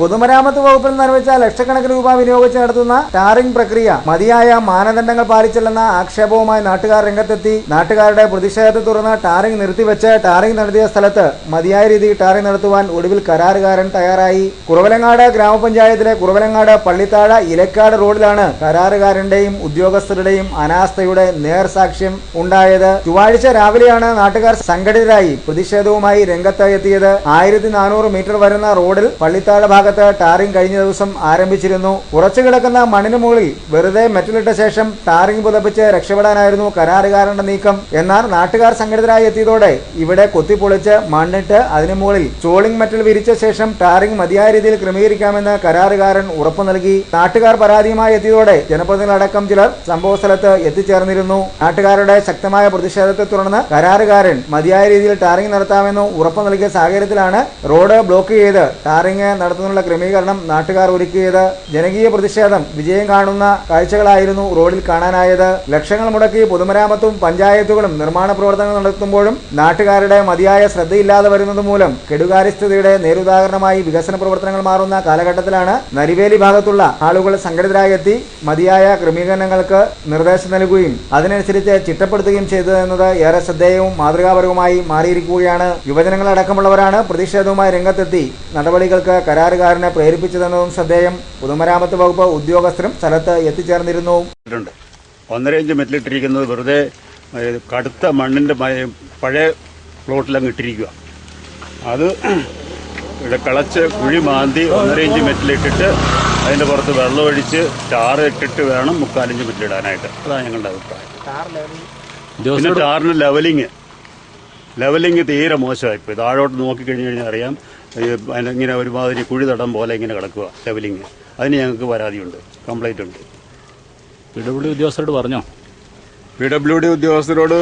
പൊതുമരാമത്ത് വകുപ്പിൽ നിർമ്മിച്ച ലക്ഷക്കണക്കിന് രൂപ വിനിയോഗിച്ച് നടത്തുന്ന ടാറിംഗ് പ്രക്രിയ മതിയായ മാനദണ്ഡങ്ങൾ പാലിച്ചില്ലെന്ന ആക്ഷേപവുമായി നാട്ടുകാർ രംഗത്തെത്തി. നാട്ടുകാരുടെ പ്രതിഷേധത്തെ തുടർന്ന് ടാറിംഗ് നിർത്തിവെച്ച് ടാറിംഗ് നടത്തിയ സ്ഥലത്ത് മതിയായ രീതിയിൽ ടാറിംഗ് നടത്തുവാൻ ഒടുവിൽ കരാറുകാരൻ തയ്യാറായി. കുറവലങ്ങാട് ഗ്രാമപഞ്ചായത്തിലെ കുറവലങ്ങാട് പള്ളിത്താഴ ഇലക്കാട് റോഡിലാണ് കരാറുകാരന്റെയും ഉദ്യോഗസ്ഥരുടെയും അനാസ്ഥയുടെ നേർസാക്ഷ്യം ഉണ്ടായത്. ചൊവ്വാഴ്ച രാവിലെയാണ് നാട്ടുകാർ സംഘടിതരായി പ്രതിഷേധവുമായി രംഗത്ത് എത്തിയത്. 1400 മീറ്റർ വരുന്ന റോഡിൽ പള്ളിത്താഴ ഭാഗത്ത് ടാറിംഗ് കഴിഞ്ഞ ദിവസം ആരംഭിച്ചിരുന്നു. ഉറച്ചു കിടക്കുന്ന മണ്ണിന് മുകളിൽ വെറുതെ മെറ്റലിട്ട ശേഷം ടാറിംഗ് പുതപ്പിച്ച് രക്ഷപ്പെടാനായിരുന്നു കരാറുകാരന്റെ നീക്കം. എന്നാൽ നാട്ടുകാർ സംഘടിതരായി എത്തിയതോടെ ഇവിടെ കൊത്തിപ്പൊളിച്ച് മണ്ണിട്ട് അതിനു മുകളിൽ ചോളിംഗ് മെറ്റൽ വിരിച്ച ശേഷം ടാറിംഗ് മതിയായ രീതിയിൽ ക്രമീകരിക്കാമെന്ന് കരാറുകാരൻ ഉറപ്പു നൽകി. നാട്ടുകാർ പരാതിയുമായി എത്തിയതോടെ ജനപ്രതിനിധികളടക്കം ചിലർ സംഭവസ്ഥലത്ത് എത്തിച്ചേർന്നിരുന്നു. നാട്ടുകാരുടെ ശക്തമായ പ്രതിഷേധത്തെ തുടർന്ന് കരാറുകാരൻ മതിയായ രീതിയിൽ ടാറിംഗ് നടത്താമെന്ന് ഉറപ്പു നൽകിയ സാഹചര്യത്തിലാണ് റോഡ് ബ്ലോക്ക് ചെയ്ത് ടാറിംഗ് നടത്തുന്നതിനുള്ള ക്രമീകരണം നാട്ടുകാർ ഒരുക്കിയത്. ജനകീയ പ്രതിഷേധം വിജയം കാണുന്ന കാഴ്ചകളായിരുന്നു റോഡിൽ കാണാനായത്. ലക്ഷങ്ങൾ മുടക്കി പൊതുമരാമത്തും പഞ്ചായത്തുകളും നിർമ്മാണ പ്രവർത്തനങ്ങൾ നടത്തുമ്പോഴും നാട്ടുകാരുടെ മതിയായ ശ്രദ്ധയില്ലാതെ വരുന്നത് മൂലം കെടുകാര്യസ്ഥതയുടെ നേരുദാഹരണമായി വികസന പ്രവർത്തനങ്ങൾ മാറുന്ന കാലഘട്ടത്തിലാണ് നരിവേലി ഭാഗത്തുള്ള ആളുകൾ സംഘടിതരായി എത്തി മതിയായ ക്രമീകരണങ്ങൾക്ക് നിർദ്ദേശം നൽകുകയും അതിനനുസരിച്ച് ചിട്ടപ്പെടുത്തുകയും ചെയ്തതെന്നത് ഏറെ ശ്രദ്ധേയവും മാതൃകാപരവുമായി മാറിയിരിക്കുകയാണ്. യുവജനങ്ങളടക്കമുള്ളവരാണ് പ്രതിഷേധവുമായി രംഗത്തെത്തി നടപടികൾക്ക് കരാറുകാരനെ പ്രേരിപ്പിച്ചതെന്നതും ശ്രദ്ധേയം. പൊതുമരാമത്ത് വകുപ്പ് ഉദ്യോഗസ്ഥരും സ്ഥലത്ത് എത്തിച്ചേർന്നിരുന്നു. 1.5 ഇഞ്ച് മെറ്റലിട്ടിരിക്കുന്നത് വെറുതെ കടുത്ത മണ്ണിന്റെ പഴയ പ്ലോട്ടിലങ്ങ് ഇട്ടിരിക്കുക. അത് ഇവിടെ കളച്ച് കുഴി മാന്തി 1.5 ഇഞ്ച് മെറ്റലിട്ടിട്ട് അതിന്റെ പുറത്ത് വെള്ളമൊഴിച്ച് ടാറ് ഇട്ടിട്ട് വേണം 3/4 ഇഞ്ച് മെറ്റലിടാനായിട്ട്. അതാണ് ഞങ്ങളുടെ അഭിപ്രായം. പിന്നെ ടാറിന് ലെവലിങ് തീരെ മോശമായിപ്പോയി. താഴോട്ട് നോക്കിക്കഴിഞ്ഞ് കഴിഞ്ഞാൽ അറിയാം, ഇങ്ങനെ ഒരുമാതിരി കുഴി തടം പോലെ ഇങ്ങനെ കിടക്കുക ലെവലിങ്. അതിന് ഞങ്ങൾക്ക് പരാതിയുണ്ട്, കംപ്ലൈന്റ് ഉണ്ട്. PWD ഉദ്യോഗസ്ഥരോട് പറഞ്ഞോ? PWD ഉദ്യോഗസ്ഥരോട്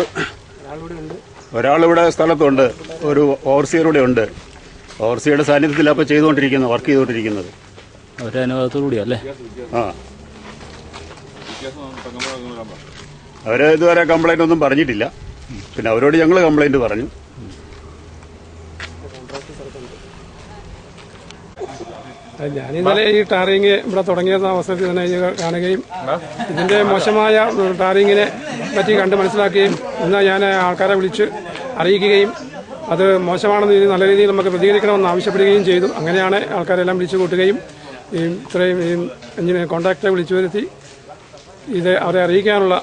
ഒരാളിവിടെ സ്ഥലത്തുണ്ട്, ഒരു ഓവർസിയറുടെ ഉണ്ട്. ഓവർസിയറുടെ സാന്നിധ്യത്തിൽ അപ്പോൾ വർക്ക് ചെയ്തുകൊണ്ടിരിക്കുന്നത് അവരുടെ അനുഭവത്തോടുകൂടിയാ അല്ലേ? ആ, അവര് ഇതുവരെ കംപ്ലൈന്റ് ഒന്നും പറഞ്ഞിട്ടില്ല. പിന്നെ അവരോട് ഞങ്ങൾ കംപ്ലൈന്റ് പറഞ്ഞു. ഞാൻ ഇന്നലെ ഈ ടാറിങ് ഇവിടെ തുടങ്ങിയ അവസരത്തിൽ തന്നെ കാണുകയും ഇതിന്റെ മോശമായ ടാറിങ്ങിനെ പറ്റി കണ്ട് മനസ്സിലാക്കുകയും ഇന്ന് ഞാൻ ആൾക്കാരെ വിളിച്ച് അറിയിക്കുകയും അത് മോശമാണെന്ന് നല്ല രീതിയിൽ നമുക്ക് പ്രതികരിക്കണമെന്ന് ആവശ്യപ്പെടുകയും ചെയ്തു. അങ്ങനെയാണ് ആൾക്കാരെല്ലാം വിളിച്ചു കൂട്ടുകയും ഇത്രയും കോൺട്രാക്ടറെ വിളിച്ചു വരുത്തി ഇത് അവരെ അറിയിക്കാനുള്ള